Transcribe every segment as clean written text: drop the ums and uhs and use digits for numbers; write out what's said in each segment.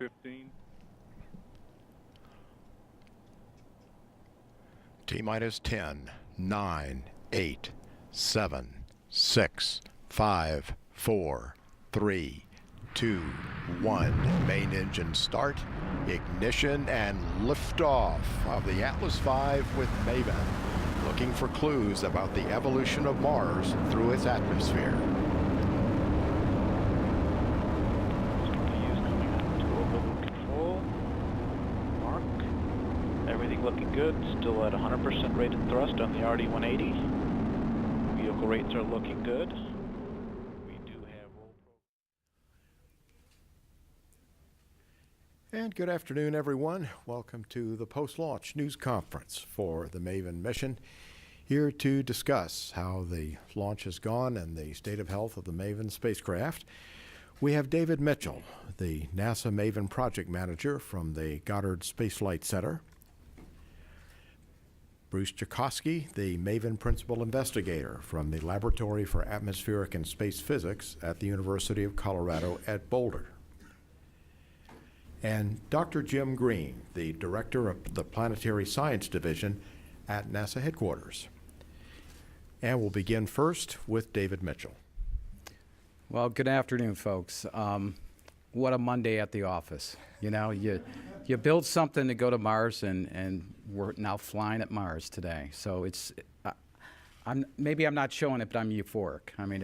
15. T-minus 10, 9, 8, 7, 6, 5, 4, 3, 2, 1. Main engine start, ignition, and liftoff of the Atlas V with Maven, looking for clues about the evolution of Mars through its atmosphere. Looking good, still at 100% rated thrust on the RD-180. Vehicle rates are looking good. We do have roll And good afternoon, everyone. Welcome to the post-launch news conference for the Maven mission. Here to discuss how the launch has gone and the state of health of the Maven spacecraft, we have David Mitchell, the NASA Maven project manager from the Goddard Space Flight Center. Bruce Jakosky, the Maven Principal Investigator from the Laboratory for Atmospheric and Space Physics at the University of Colorado at Boulder. And Dr. Jim Green, the Director of the Planetary Science Division at NASA headquarters. And we'll begin first with David Mitchell. Well, good afternoon, folks. What a Monday at the office. You know, you build something to go to Mars, and we're now flying at Mars today. So it's, maybe I'm not showing it, but I'm euphoric. I mean,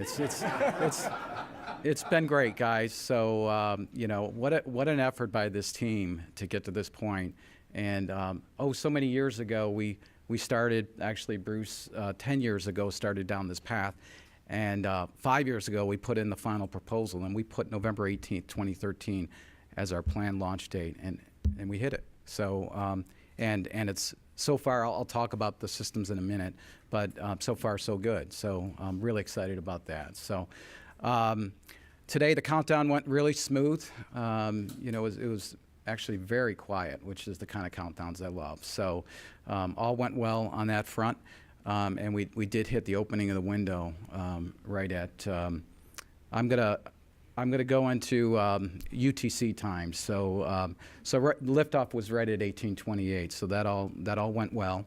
it's been great, guys. So you know, what an effort by this team to get to this point. And so many years ago, we started, actually, Bruce, 10 years ago, started down this path. And 5 years ago, we put in the final proposal, and we put November 18th, 2013 as our planned launch date, and we hit it. So, and it's, so far, I'll talk about the systems in a minute, but so far, so good. So I'm really excited about that. So today, the countdown went really smooth. You know, it was actually very quiet, which is the kind of countdowns I love. So all went well on that front. And we did hit the opening of the window right at, I'm gonna go into UTC time. So liftoff was right at 1828. So that all went well.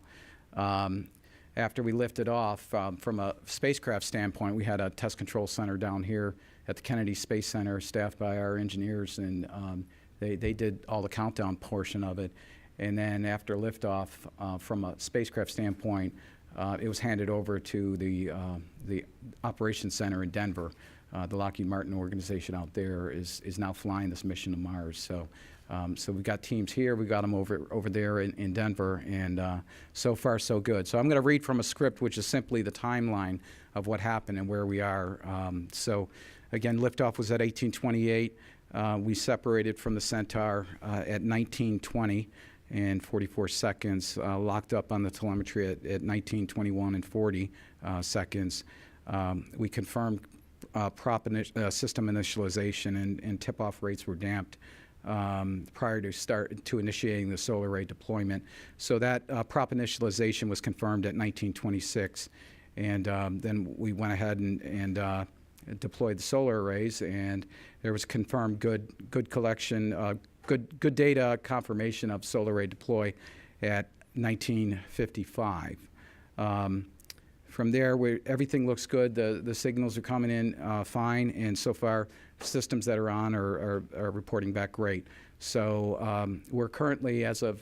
After we lifted off, from a spacecraft standpoint, we had a test control center down here at the Kennedy Space Center, staffed by our engineers, and they did all the countdown portion of it. And then after liftoff, from a spacecraft standpoint, it was handed over to the operations center in Denver. The Lockheed Martin organization out there is now flying this mission to Mars. So, so we've got teams here. We got them over there in Denver, and so far so good. So I'm going to read from a script, which is simply the timeline of what happened and where we are. So, again, liftoff was at 1828. We separated from the Centaur at 1920. And 44 seconds, locked up on the telemetry at 1921 and 40 seconds. We confirmed system initialization, and tip-off rates were damped prior to initiating the solar array deployment. So that prop initialization was confirmed at 1926, and then we went ahead and deployed the solar arrays, and there was confirmed good collection. Good data confirmation of solar array deploy at 1955. From there, everything looks good. The signals are coming in fine, and so far, systems that are on are reporting back great. So we're currently, as of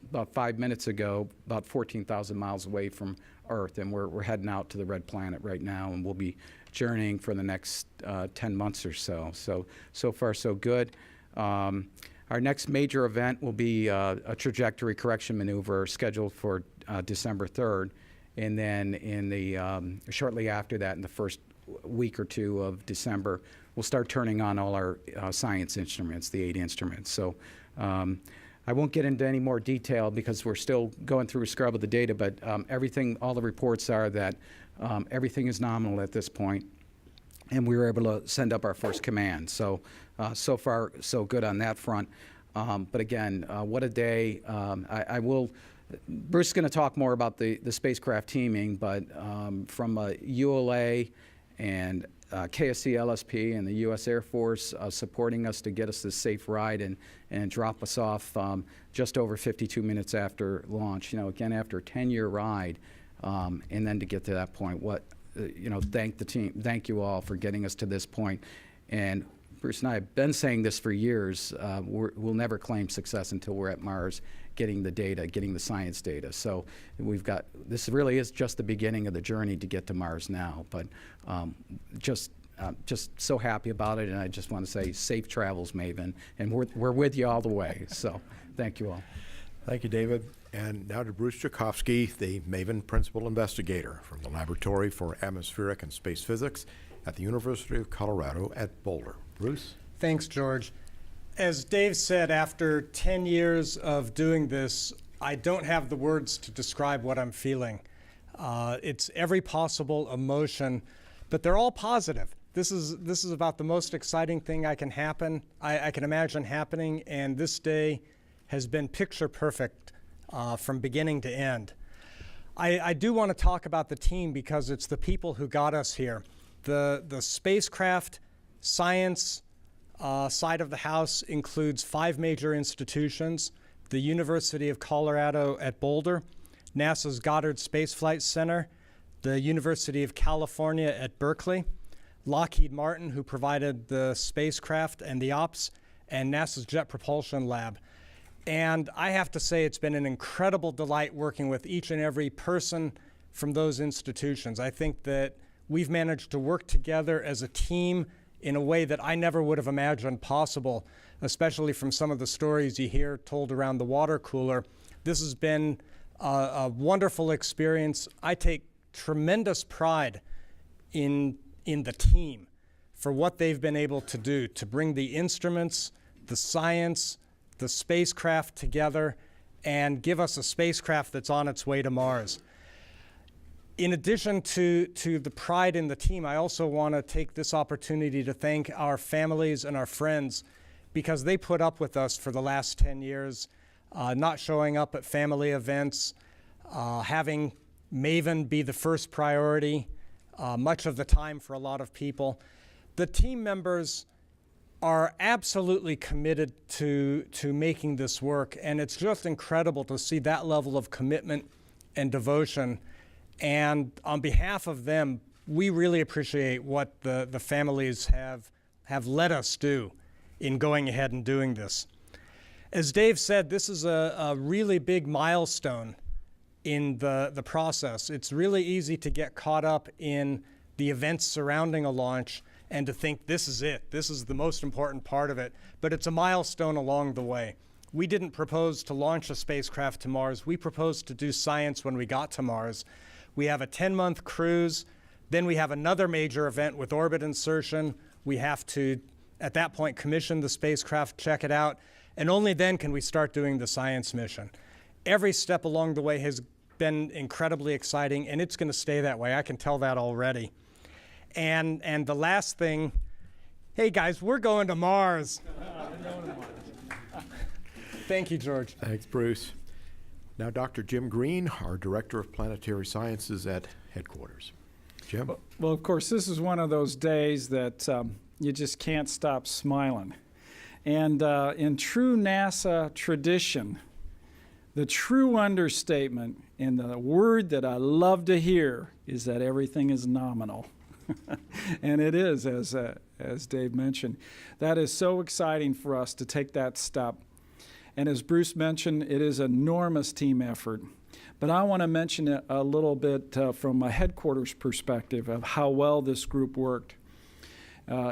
about 5 minutes ago, about 14,000 miles away from Earth, and we're heading out to the red planet right now, and we'll be journeying for the next 10 months or so. So far, so good. Our next major event will be a trajectory correction maneuver scheduled for December 3rd, and then in the shortly after that, in the first week or two of December, we'll start turning on all our science instruments, the 8 instruments. So I won't get into any more detail because we're still going through a scrub of the data, but all the reports are that everything is nominal at this point, and we were able to send up our first command. So so far, so good on that front. But again, what a day. Bruce is going to talk more about the spacecraft teaming, but from a ULA and KSC LSP and the U.S. Air Force supporting us to get us this safe ride and drop us off just over 52 minutes after launch. You know, again, after a 10-year ride, and then to get to that point, thank the team, thank you all for getting us to this point. And Bruce and I have been saying this for years. We'll never claim success until we're at Mars getting the data, getting the science data. So this really is just the beginning of the journey to get to Mars now. But just so happy about it, and I just want to say safe travels, Maven, and we're with you all the way. So thank you all. Thank you, David. And now to Bruce Joukowsky, the Maven Principal Investigator from the Laboratory for Atmospheric and Space Physics at the University of Colorado at Boulder. Bruce? Thanks, George. As Dave said, after 10 years of doing this, I don't have the words to describe what I'm feeling. It's every possible emotion, but they're all positive. This is about the most exciting thing I can imagine happening, and this day has been picture perfect from beginning to end. I do want to talk about the team because it's the people who got us here. The spacecraft science side of the house includes 5 major institutions: the University of Colorado at Boulder, NASA's Goddard Space Flight Center, the University of California at Berkeley, Lockheed Martin, who provided the spacecraft and the ops, and NASA's Jet Propulsion Lab. And I have to say it's been an incredible delight working with each and every person from those institutions. I think that we've managed to work together as a team in a way that I never would have imagined possible, especially from some of the stories you hear told around the water cooler. This has been a wonderful experience. I take tremendous pride in the team for what they've been able to do to bring the instruments, the science, the spacecraft together and give us a spacecraft that's on its way to Mars. In addition to the pride in the team, I also want to take this opportunity to thank our families and our friends because they put up with us for the last 10 years, not showing up at family events, having Maven be the first priority much of the time for a lot of people. The team members are absolutely committed to making this work, and it's just incredible to see that level of commitment and devotion. And on behalf of them, we really appreciate what the families have let us do in going ahead and doing this. As Dave said, this is a really big milestone in the process. It's really easy to get caught up in the events surrounding a launch and to think this is it. This is the most important part of it. But it's a milestone along the way. We didn't propose to launch a spacecraft to Mars. We proposed to do science when we got to Mars. We have a 10-month cruise. Then we have another major event with orbit insertion. We have to, at that point, commission the spacecraft, check it out, and only then can we start doing the science mission. Every step along the way has been incredibly exciting, and it's going to stay that way. I can tell that already. And the last thing, hey guys, we're going to Mars. Thank you, George. Thanks, Bruce. Now, Dr. Jim Green, our Director of Planetary Sciences at headquarters. Jim? Well, of course, this is one of those days that you just can't stop smiling. And in true NASA tradition, the true understatement and the word that I love to hear is that everything is nominal. And it is, as Dave mentioned. That is so exciting for us to take that step. And as Bruce mentioned, it is an enormous team effort. But I want to mention it a little bit from a headquarters perspective of how well this group worked.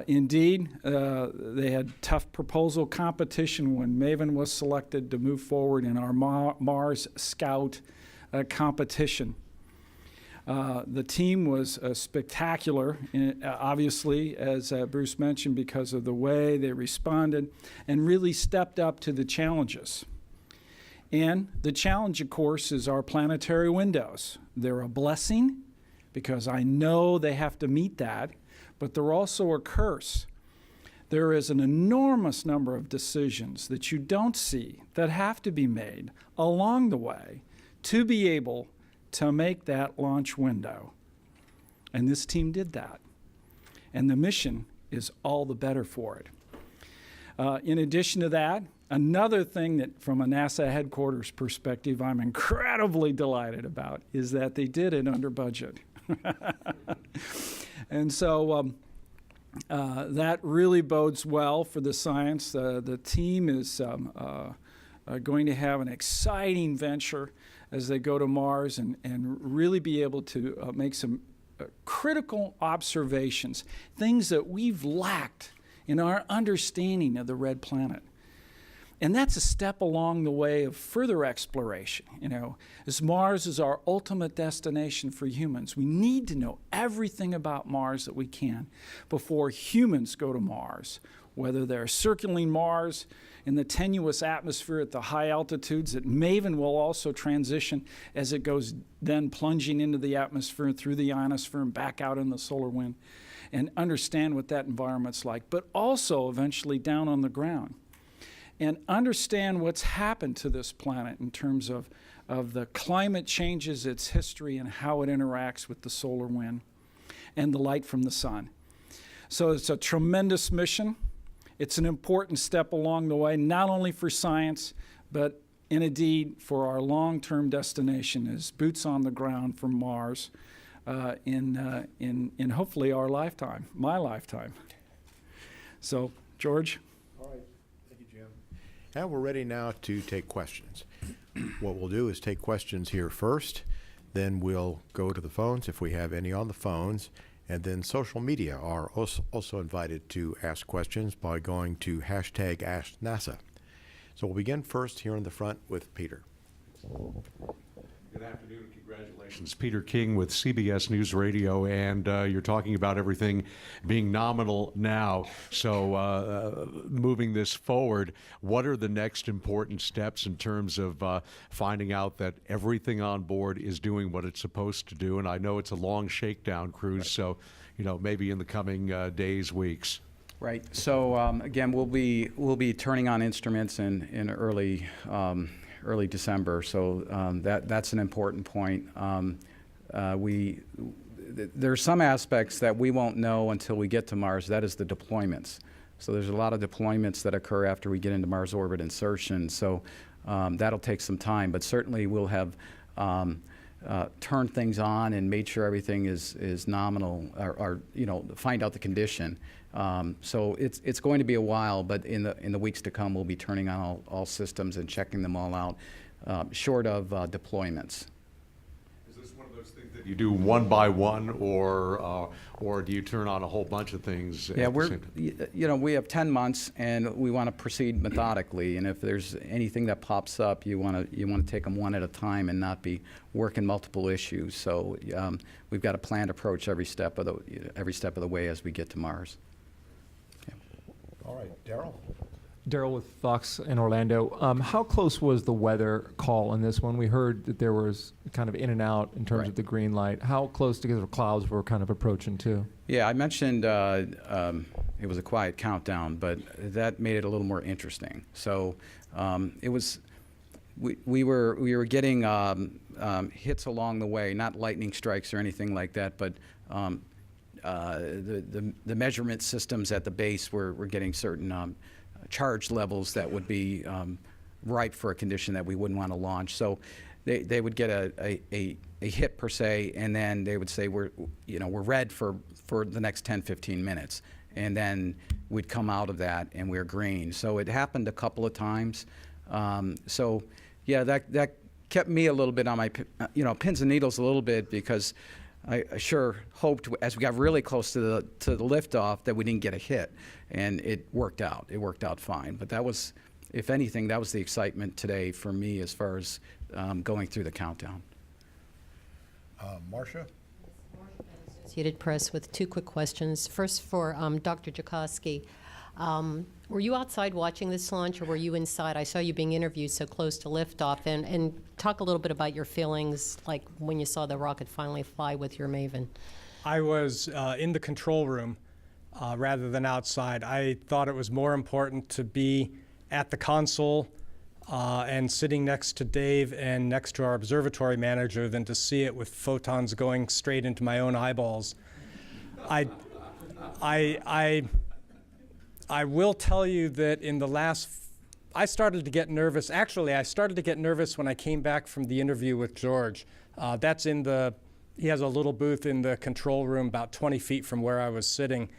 Indeed, they had tough proposal competition when Maven was selected to move forward in our Mars Scout competition. The team was spectacular, obviously, as Bruce mentioned, because of the way they responded and really stepped up to the challenges. And the challenge, of course, is our planetary windows. They're a blessing because I know they have to meet that, but they're also a curse. There is an enormous number of decisions that you don't see that have to be made along the way to be able to make that launch window. And this team did that. and the mission is all the better for it. In addition to that, another thing that from a NASA headquarters perspective I'm incredibly delighted about is that they did it under budget. And so that really bodes well for the science. The team is going to have an exciting venture as they go to Mars and really be able to make some critical observations, things that we've lacked in our understanding of the red planet. And that's a step along the way of further exploration. As Mars is our ultimate destination for humans, we need to know everything about Mars that we can before humans go to Mars, whether they're circling Mars in the tenuous atmosphere at the high altitudes that MAVEN will also transition as it goes then plunging into the atmosphere through the ionosphere and back out in the solar wind, and understand what that environment's like, but also eventually down on the ground. And understand what's happened to this planet in terms of the climate changes, its history, and how it interacts with the solar wind and the light from the sun. So it's a tremendous mission. It's an important step along the way, not only for science, but indeed for our long-term destination as boots on the ground for Mars in hopefully our lifetime, my lifetime. So, George? And we're ready now to take questions. What we'll do is take questions here first, then we'll go to the phones if we have any on the phones, and then social media are also invited to ask questions by going to hashtag AskNASA. So we'll begin first here in the front with Peter. Good afternoon and congratulations. Peter King with CBS News Radio, and you're talking about everything being nominal now. So moving this forward, what are the next important steps in terms of finding out that everything on board is doing what it's supposed to do? And I know it's a long shakedown cruise, so maybe in the coming days, weeks. Right. So again, we'll be turning on instruments in early December, so that's an important point. There are some aspects that we won't know until we get to Mars. That is the deployments. So there's a lot of deployments that occur after we get into Mars orbit insertion. So that'll take some time, but certainly we'll have turned things on and made sure everything is nominal, or find out the condition. So it's going to be a while, but in the weeks to come, we'll be turning on all systems and checking them all out, short of deployments. Is this one of those things that you do one by one, or do you turn on a whole bunch of things? Yeah, we have 10 months, and we want to proceed methodically. And if there's anything that pops up, you want to take them one at a time and not be working multiple issues. So we've got a planned approach every step of the way as we get to Mars. All right, Daryl. Daryl with Fox in Orlando. How close was the weather call on this one? We heard that there was kind of in and out in terms of the green light. How close together clouds were kind of approaching too? Yeah, I mentioned it was a quiet countdown, but that made it a little more interesting. So it was we were getting hits along the way, not lightning strikes or anything like that, but the measurement systems at the base were getting certain charge levels that would be ripe for a condition that we wouldn't want to launch. So they would get a hit per se, and then they would say we're red for the next 10-15 minutes, and then we'd come out of that and we're green. So it happened a couple of times. So yeah, that kept me a little bit on my pins and needles a little bit, because I sure hoped as we got really close to the liftoff that we didn't get a hit, and it worked out. It worked out fine. But that was, if anything, that was the excitement today for me as far as going through the countdown. Marcia? Associated Press with two quick questions. First for Dr. Joukowsky. Were you outside watching this launch, or were you inside? I saw you being interviewed so close to liftoff, and talk a little bit about your feelings, like when you saw the rocket finally fly with your MAVEN. I was in the control room rather than outside. I thought it was more important to be at the console and sitting next to Dave and next to our observatory manager than to see it with photons going straight into my own eyeballs. I will tell you that in the last, I started to get nervous. Actually, I started to get nervous when I came back from the interview with George. That's in the, he has a little booth in the control room about 20 feet from where I was sitting.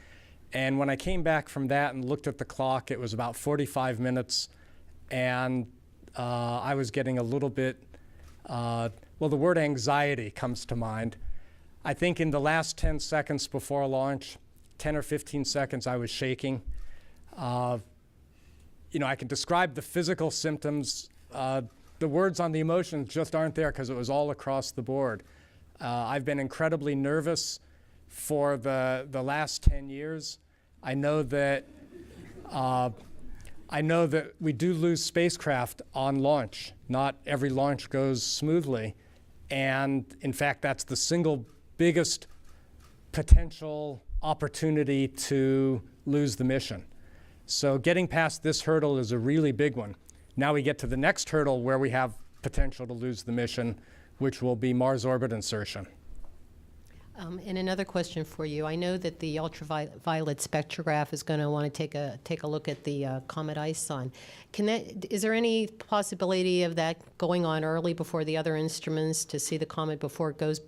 And when I came back from that and looked at the clock, it was about 45 minutes. And I was getting a little bit, well, the word anxiety comes to mind. I think in the last 10 seconds before launch, 10 or 15 seconds, I was shaking. You know, I can describe the physical symptoms. The words on the emotions just aren't there because it was all across the board. I've been incredibly nervous for the last 10 years. I know that we do lose spacecraft on launch. Not every launch goes smoothly. And in fact, that's the single biggest potential opportunity to lose the mission. So getting past this hurdle is a really big one. Now we get to the next hurdle where we have potential to lose the mission, which will be Mars orbit insertion. And another question for you. I know that the ultraviolet spectrograph is going to want to take a look at the comet ISON. Is there any possibility of that going on early before the other instruments to see the comet before it goes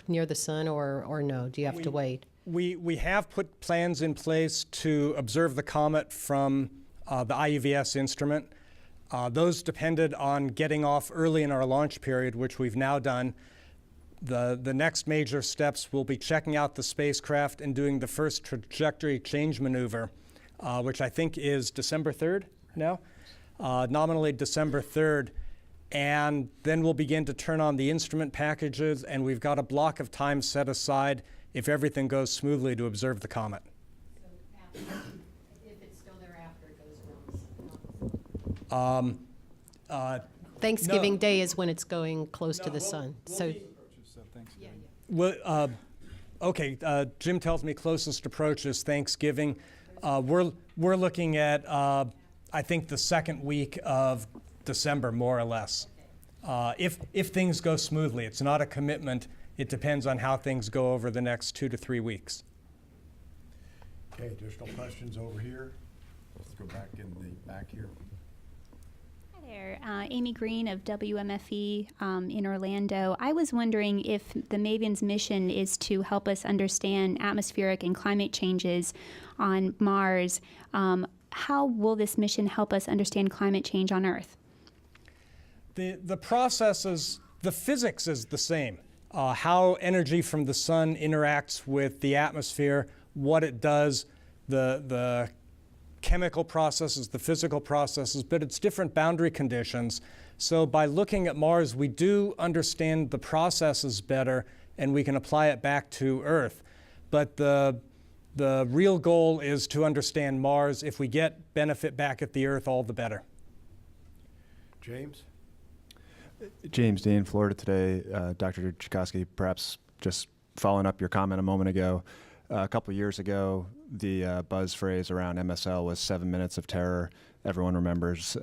near the sun, or no? Do you have to wait? We have put plans in place to observe the comet from the IUVS instrument. Those depended on getting off early in our launch period, which we've now done. The next major steps will be checking out the spacecraft and doing the first trajectory change maneuver, which I think is December 3rd now, nominally December 3rd. And then we'll begin to turn on the instrument packages, and we've got a block of time set aside if everything goes smoothly to observe the comet. So if it's still there after it goes around? Thanksgiving Day is when it's going close to the sun. Jim tells me closest approach is Thanksgiving. We're looking at, I think, the second week of December, more or less. If things go smoothly. It's not a commitment. It depends on how things go over the next 2 to 3 weeks. Okay, additional questions over here? Let's go back in the back here. Hi there, Amy Green of WMFE in Orlando. I was wondering if the MAVEN's mission is to help us understand atmospheric and climate changes on Mars. How will this mission help us understand climate change on Earth? The processes, the physics is the same. How energy from the sun interacts with the atmosphere, what it does, the chemical processes, the physical processes, but it's different boundary conditions. So by looking at Mars, we do understand the processes better, and we can apply it back to Earth. But the real goal is to understand Mars. If we get benefit back at the Earth, all the better. James? James Dean, Florida Today. Dr. Chakosky, perhaps just following up your comment a moment ago, a couple years ago, the buzz phrase around MSL was 7 minutes of terror. Everyone remembers.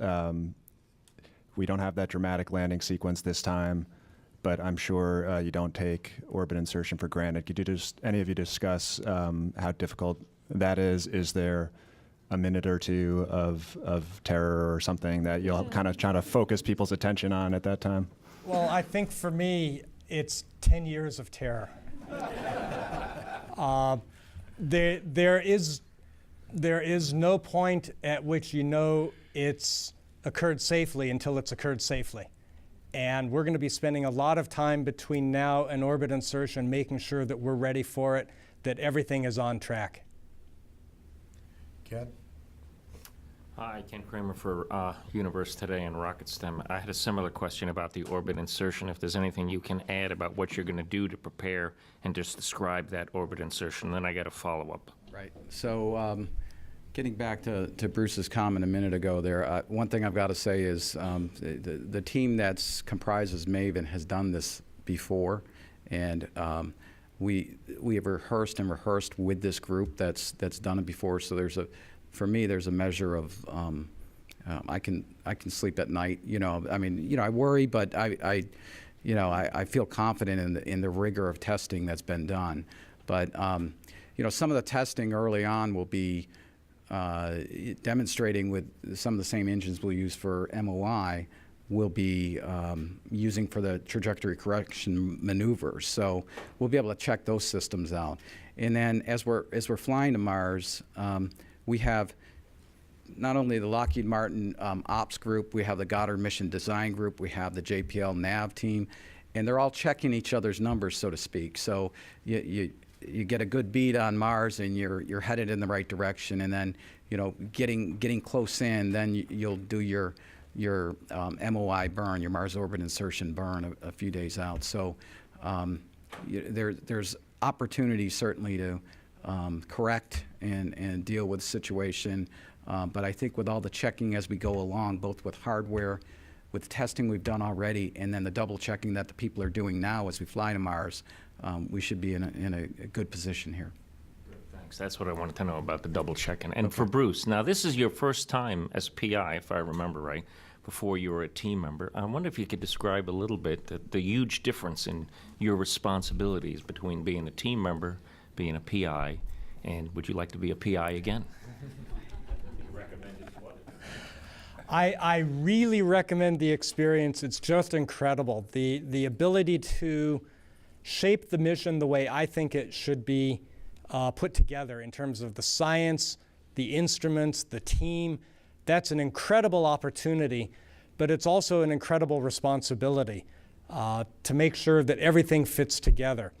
We don't have that dramatic landing sequence this time, but I'm sure you don't take orbit insertion for granted. Could you just, any of you discuss how difficult that is? Is there a minute or two of terror or something that you'll kind of try to focus people's attention on at that time? Well, I think for me, it's 10 years of terror. There is no point at which you know it's occurred safely until it's occurred safely. And we're going to be spending a lot of time between now and orbit insertion making sure that we're ready for it, that everything is on track. Ken? Hi, Ken Kramer for Universe Today and Rocket STEM. I had a similar question about the orbit insertion. If there's anything you can add about what you're going to do to prepare and just describe that orbit insertion, then I got a follow-up. Right. So getting back to Bruce's comment a minute ago there, one thing I've got to say is the team that's comprises MAVEN has done this before, and we have rehearsed with this group that's done it before. So for me, there's a measure of I can sleep at night. I worry, but I feel confident in the rigor of testing that's been done. But some of the testing early on will be demonstrating with some of the same engines we'll use for MOI, will be using for the trajectory correction maneuvers. So we'll be able to check those systems out. And then as we're flying to Mars, we have not only the Lockheed Martin ops group, we have the Goddard Mission Design Group, we have the JPL nav team, and they're all checking each other's numbers, so to speak. So you get a good beat on Mars, and you're headed in the right direction. And then getting close in, then you'll do your MOI burn, your Mars orbit insertion burn a few days out. So there's opportunity certainly to correct and deal with the situation. But I think with all the checking as we go along, both with hardware, with testing we've done already, and then the double checking that the people are doing now as we fly to Mars, we should be in a good position here. Thanks. That's what I wanted to know about the double checking. And for Bruce, now this is your first time as PI, if I remember right, before you were a team member. I wonder if you could describe a little bit the huge difference in your responsibilities between being a team member, being a PI, and would you like to be a PI again? I really recommend the experience. It's just incredible. The ability to shape the mission the way I think it should be put together in terms of the science, the instruments, the team. That's an incredible opportunity, but it's also an incredible responsibility to make sure that everything fits together.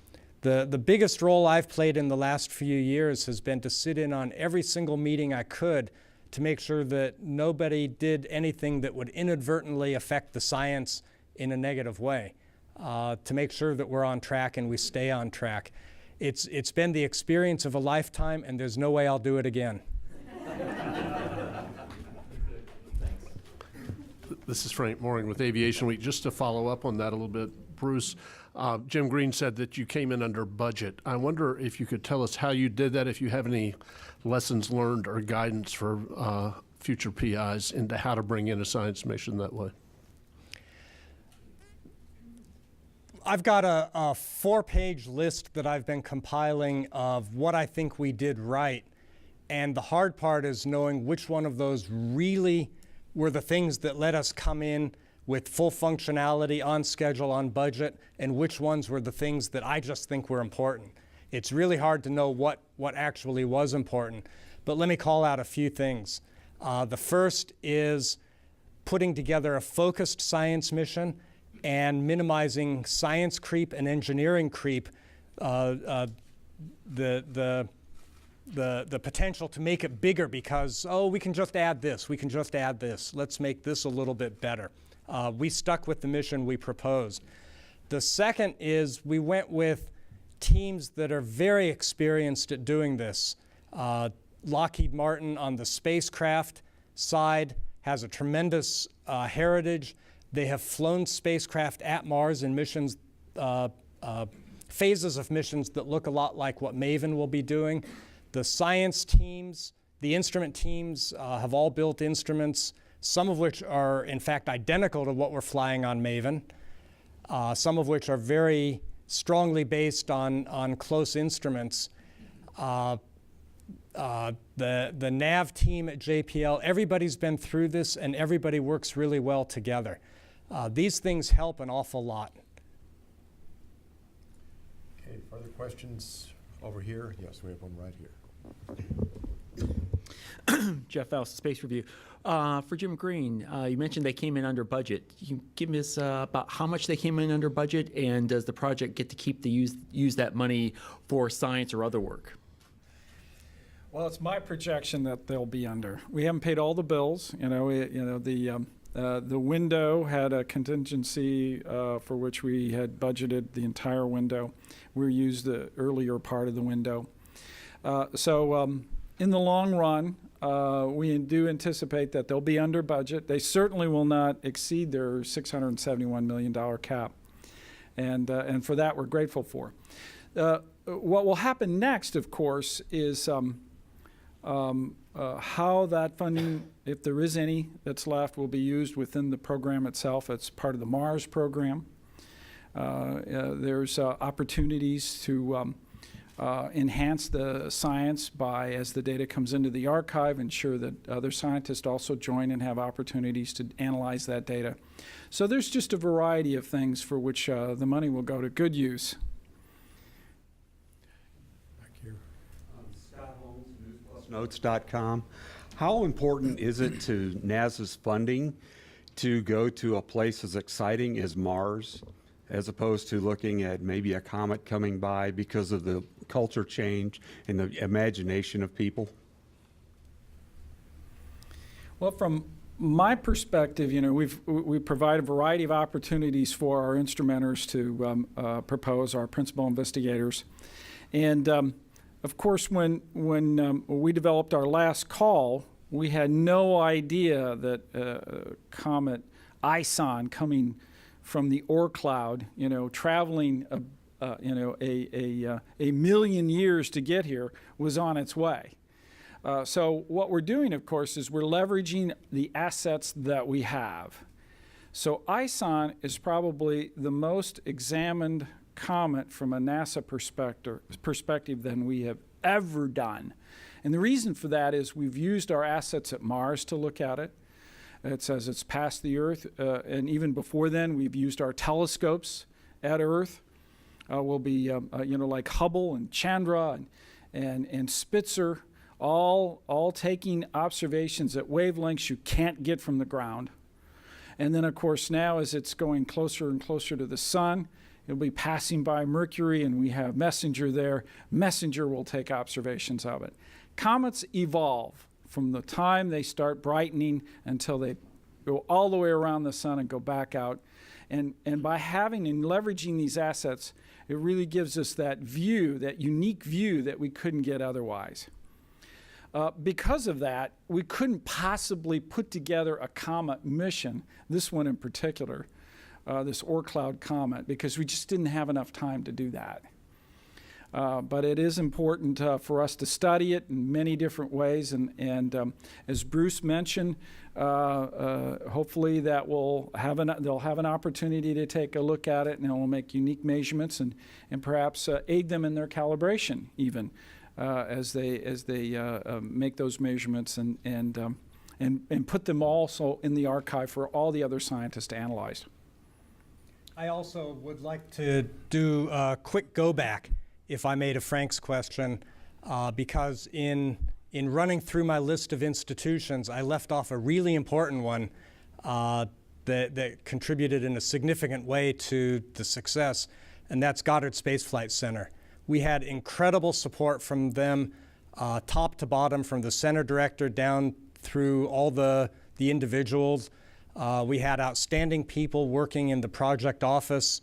The biggest role I've played in the last few years has been to sit in on every single meeting I could to make sure that nobody did anything that would inadvertently affect the science in a negative way, to make sure that we're on track and we stay on track. It's been the experience of a lifetime, and there's no way I'll do it again. This is Frank Mooring with Aviation Week. Just to follow up on that a little bit, Bruce, Jim Green said that you came in under budget. I wonder if you could tell us how you did that, if you have any lessons learned or guidance for future PIs into how to bring in a science mission that way. I've got a 4-page list that I've been compiling of what I think we did right. And the hard part is knowing which one of those really were the things that let us come in with full functionality, on schedule, on budget, and which ones were the things that I just think were important. It's really hard to know what actually was important, but let me call out a few things. The first is putting together a focused science mission and minimizing science creep and engineering creep, the potential to make it bigger because, we can just add this, let's make this a little bit better. We stuck with the mission we proposed. The second is we went with teams that are very experienced at doing this. Lockheed Martin on the spacecraft side has a tremendous heritage. They have flown spacecraft at Mars in missions, phases of missions that look a lot like what MAVEN will be doing. The science teams, the instrument teams have all built instruments, some of which are in fact identical to what we're flying on MAVEN, some of which are very strongly based on close instruments. The nav team at JPL, everybody's been through this and everybody works really well together. These things help an awful lot. Okay, further questions over here? Yes, we have one right here. Jeff Faust, Space Review. For Jim Green, you mentioned they came in under budget. Can you give us about how much they came in under budget, and does the project get to keep use that money for science or other work? Well, it's my projection that they'll be under. We haven't paid all the bills. The window had a contingency for which we had budgeted the entire window. We used the earlier part of the window. So in the long run, we do anticipate that they'll be under budget. They certainly will not exceed their $671 million cap. And for that, we're grateful for. What will happen next, of course, is how that funding, if there is any that's left, will be used within the program itself. It's part of the Mars program. There's opportunities to enhance the science by, as the data comes into the archive, ensure that other scientists also join and have opportunities to analyze that data. So there's just a variety of things for which the money will go to good use. Scott Holmes, NewsPlusNotes.com. How important is it to NASA's funding to go to a place as exciting as Mars, as opposed to looking at maybe a comet coming by because of the culture change and the imagination of people? Well, from my perspective, you know, we provide a variety of opportunities for our instrumenters to propose, our principal investigators. And of course, when we developed our last call, we had no idea that comet ISON coming from the Oort cloud, you know, traveling a million years to get here, was on its way. So what we're doing, of course, is we're leveraging the assets that we have. So ISON is probably the most examined comet from a NASA perspective than we have ever done. And the reason for that is we've used our assets at Mars to look at it. It says it's past the Earth, and even before then, we've used our telescopes at Earth. We'll be, you know, like Hubble and Chandra and Spitzer, all taking observations at wavelengths you can't get from the ground. And then, of course, now as it's going closer and closer to the sun, it'll be passing by Mercury, and we have MESSENGER there. MESSENGER will take observations of it. Comets evolve from the time they start brightening until they go all the way around the sun and go back out. And by having and leveraging these assets, it really gives us that view, that unique view that we couldn't get otherwise. Because of that, we couldn't possibly put together a comet mission, this one in particular, this Oort cloud comet, because we just didn't have enough time to do that. But it is important for us to study it in many different ways, and as Bruce mentioned, hopefully that will they'll have an opportunity to take a look at it, and it will make unique measurements and perhaps aid them in their calibration even as they make those measurements and put them also in the archive for all the other scientists to analyze. I also would like to do a quick go back, if I may, to Frank's question, because in running through my list of institutions, I left off a really important one that contributed in a significant way to the success, and that's Goddard Space Flight Center. We had incredible support from them, top to bottom, from the center director down through all the individuals. We had outstanding people working in the project office.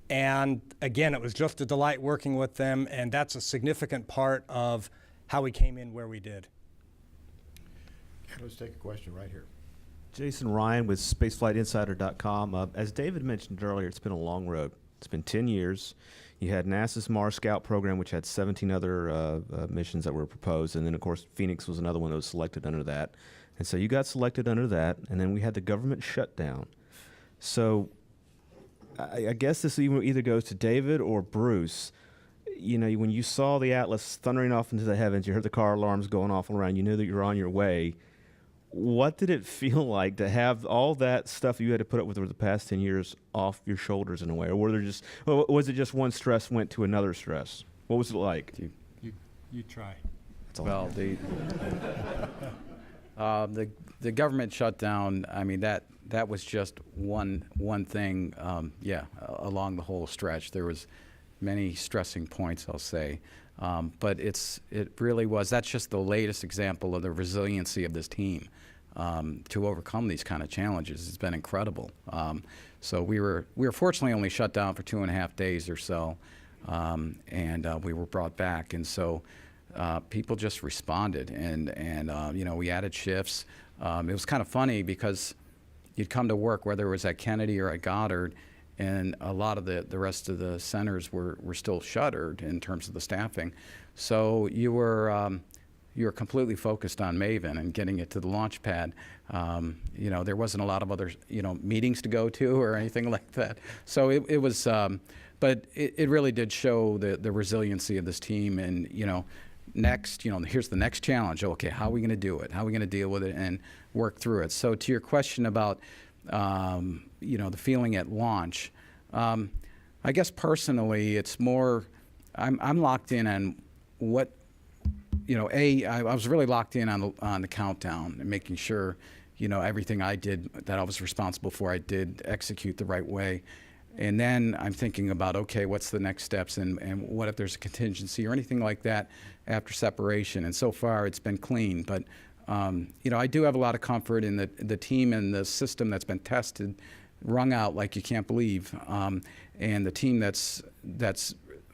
And again, it was just a delight working with them, and that's a significant part of how we came in where we did. Let's take a question right here. Jason Ryan with spaceflightinsider.com. As David mentioned earlier, it's been a long road. It's been 10 years. You had NASA's Mars Scout program, which had 17 other missions that were proposed, and then, of course, Phoenix was another one that was selected under that. And so you got selected under that, and then we had the government shutdown. So I guess this either goes to David or Bruce. You know, when you saw the Atlas thundering off into the heavens, you heard the car alarms going off around, you knew that you were on your way. What did it feel like to have all that stuff you had to put up with over the past 10 years off your shoulders in a way? Or was it just one stress went to another stress? What was it like? You try. Well, the government shutdown, I mean, that was just one thing, along the whole stretch. There was many stressing points, I'll say. But it really was, that's just the latest example of the resiliency of this team to overcome these kind of challenges. It's been incredible. So we were fortunately only shut down for 2.5 days or so, and we were brought back. And so people just responded, and you know, we added shifts. It was kind of funny because you'd come to work, whether it was at Kennedy or at Goddard, and a lot of the rest of the centers were still shuttered in terms of the staffing. So you were you're completely focused on Maven and getting it to the launch pad. There wasn't a lot of other, meetings to go to or anything like that. So it was, but it really did show the resiliency of this team. And, next, here's the next challenge. Okay, how are we going to do it? How are we going to deal with it and work through it? So to your question about, the feeling at launch, I guess personally, it's more, I'm locked in on what, I was really locked in on the countdown and making sure, everything I did that I was responsible for, I did execute the right way. And then I'm thinking about, okay, what's the next steps and what if there's a contingency or anything like that after separation? And so far it's been clean, but I do have a lot of comfort in the team and the system that's been tested, wrung out like you can't believe, and the team that's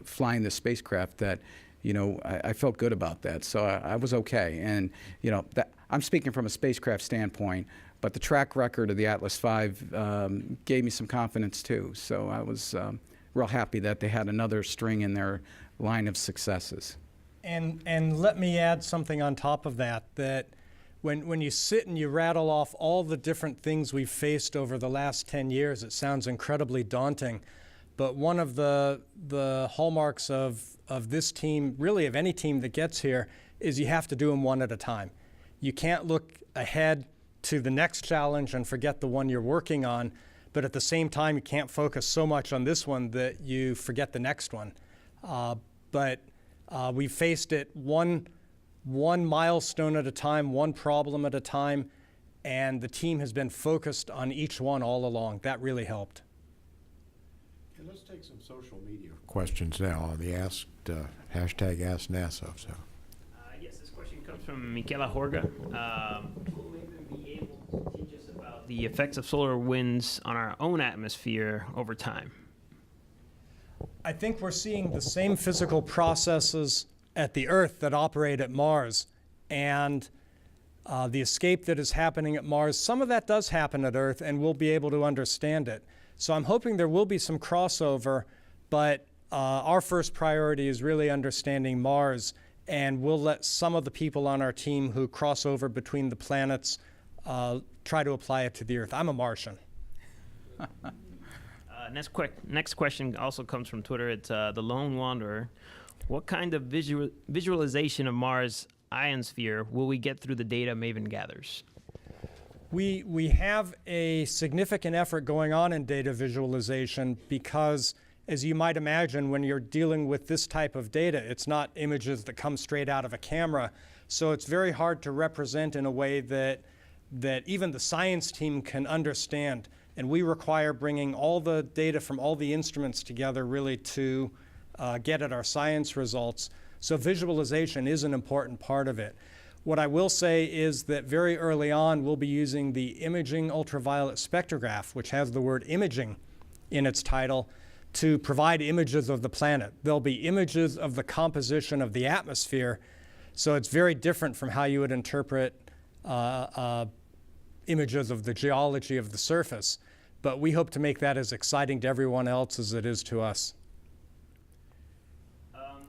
flying the spacecraft that, I felt good about that. So I was okay. And, I'm speaking from a spacecraft standpoint, but the track record of the Atlas V gave me some confidence too. So I was real happy that they had another string in their line of successes. And let me add something on top of that, that when you sit and you rattle off all the different things we've faced over the last 10 years, it sounds incredibly daunting. But one of the hallmarks of this team, really of any team that gets here, is you have to do them one at a time. You can't look ahead to the next challenge and forget the one you're working on, but at the same time, you can't focus so much on this one that you forget the next one. But we faced it one milestone at a time, one problem at a time, and the team has been focused on each one all along. That really helped. And let's take some social media questions now on the hashtag Ask NASA. So. Yes, this question comes from Michaela Horga. Will Maven be able to teach us about the effects of solar winds on our own atmosphere over time? I think we're seeing the same physical processes at the Earth that operate at Mars. And the escape that is happening at Mars, some of that does happen at Earth, and we'll be able to understand it. So I'm hoping there will be some crossover, but our first priority is really understanding Mars, and we'll let some of the people on our team who cross over between the planets try to apply it to the Earth. I'm a Martian. Next question also comes from Twitter. It's The Lone Wanderer. What kind of visualization of Mars' ionosphere will we get through the data Maven gathers? We have a significant effort going on in data visualization because, as you might imagine, when you're dealing with this type of data, it's not images that come straight out of a camera. So it's very hard to represent in a way that even the science team can understand. And we require bringing all the data from all the instruments together really to get at our science results. So visualization is an important part of it. What I will say is that very early on, we'll be using the imaging ultraviolet spectrograph, which has the word imaging in its title, to provide images of the planet. There'll be images of the composition of the atmosphere. So it's very different from how you would interpret images of the geology of the surface. But we hope to make that as exciting to everyone else as it is to us.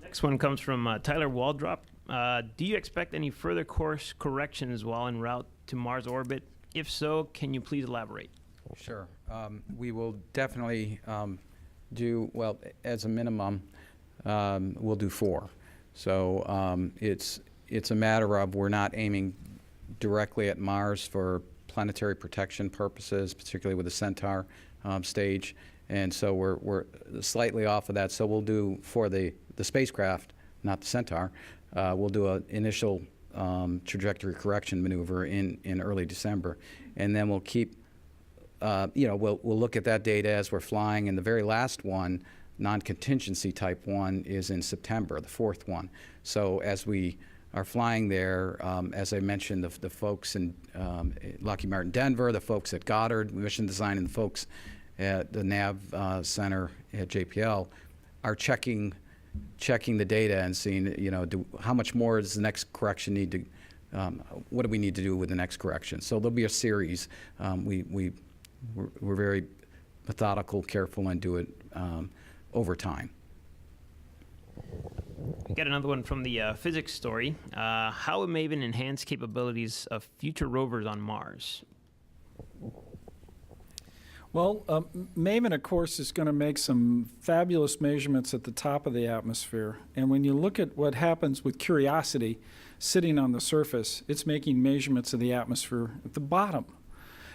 Next one comes from Tyler Waldrop. Do you expect any further course corrections while en route to Mars orbit? If so, can you please elaborate? Sure. We will definitely do, well, as a minimum, we'll do 4. So it's a matter of we're not aiming directly at Mars for planetary protection purposes, particularly with the Centaur stage. And so we're slightly off of that. So we'll do, for the spacecraft, not the Centaur, we'll do an initial trajectory correction maneuver in early December. And then we'll keep, we'll look at that data as we're flying. And the very last one, non-contingency type 1, is in September, the 4th one. So as we are flying there, as I mentioned, the folks in Lockheed Martin Denver, the folks at Goddard Mission Design, and the folks at the NAV Center at JPL are checking the data and seeing, how much more does the next correction need to, what do we need to do with the next correction? So there'll be a series. We're very methodical, careful, and do it over time. Got another one from the physics story. How would MAVEN enhance capabilities of future rovers on Mars? Well, MAVEN, of course, is going to make some fabulous measurements at the top of the atmosphere. And when you look at what happens with Curiosity sitting on the surface, it's making measurements of the atmosphere at the bottom.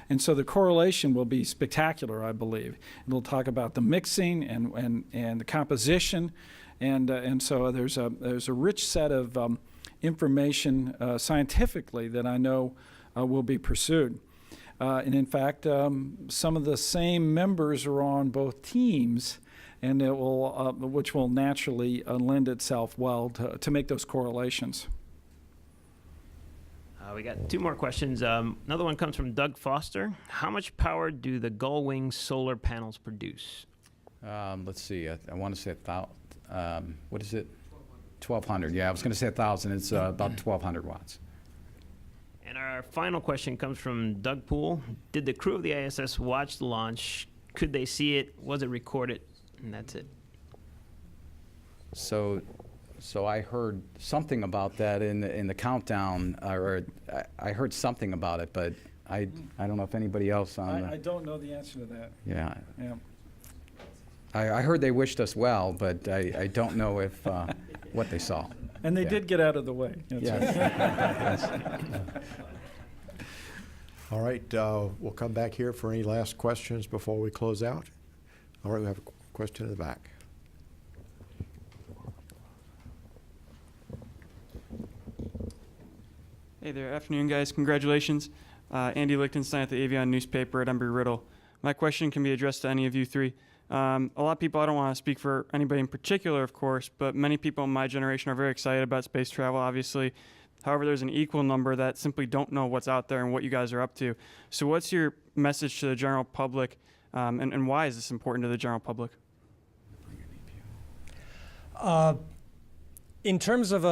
And so the correlation will be spectacular, I believe. It'll talk about the mixing and the composition. And so there's a rich set of information scientifically that I know will be pursued. And in fact, some of the same members are on both teams, and it will, which will naturally lend itself well to make those correlations. We got two more questions. Another one comes from Doug Foster. How much power do the Gullwing solar panels produce? Let's see. I want to say what is it? 1,200. Yeah, I was going to say 1,000. It's about 1,200 watts. And our final question comes from Doug Poole. Did the crew of the ISS watch the launch? Could they see it? Was it recorded? And that's it. So I heard something about that in the countdown, or I heard something about it, but I don't know if anybody else on I don't know the answer to that. Yeah. Yeah. I heard they wished us well, but I don't know if what they saw. And they did get out of the way. Yes. All right, we'll come back here for any last questions before we close out. All right, we have a question in the back. Hey there, afternoon guys, congratulations. Andy Lichtenstein at the Avion newspaper at Embry-Riddle. My question can be addressed to any of you three. A lot of people, I don't want to speak for anybody in particular, of course, but many people in my generation are very excited about space travel, obviously. However, there's an equal number that simply don't know what's out there and what you guys are up to. So what's your message to the general public, and why is this important to the general public? In terms of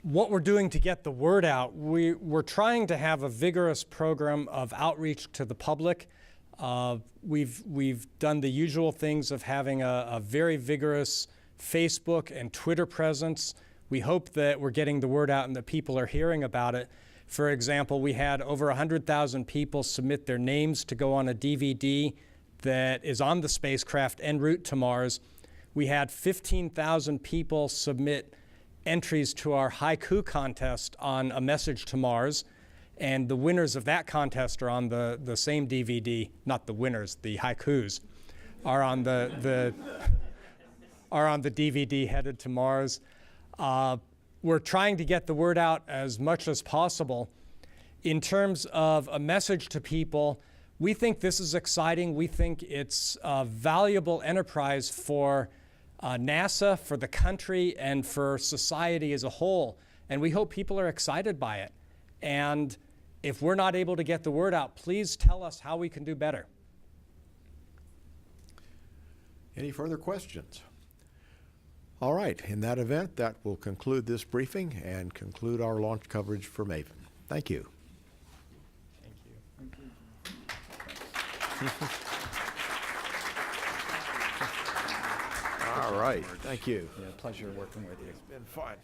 what we're doing to get the word out, we're trying to have a vigorous program of outreach to the public. We've done the usual things of having a very vigorous Facebook and Twitter presence. We hope that we're getting the word out and that people are hearing about it. For example, we had over 100,000 people submit their names to go on a DVD that is on the spacecraft en route to Mars. We had 15,000 people submit entries to our haiku contest on A Message to Mars. And the winners of that contest are on the same DVD, not the winners, the haikus, are on the DVD headed to Mars. We're trying to get the word out as much as possible. In terms of a message to people, we think this is exciting. We think it's a valuable enterprise for NASA, for the country, and for society as a whole. And we hope people are excited by it. And if we're not able to get the word out, please tell us how we can do better. Any further questions? All right, in that event, that will conclude this briefing and conclude our launch coverage for MAVEN. Thank you. All right, thank you. Yeah, pleasure working with you. It's been fun.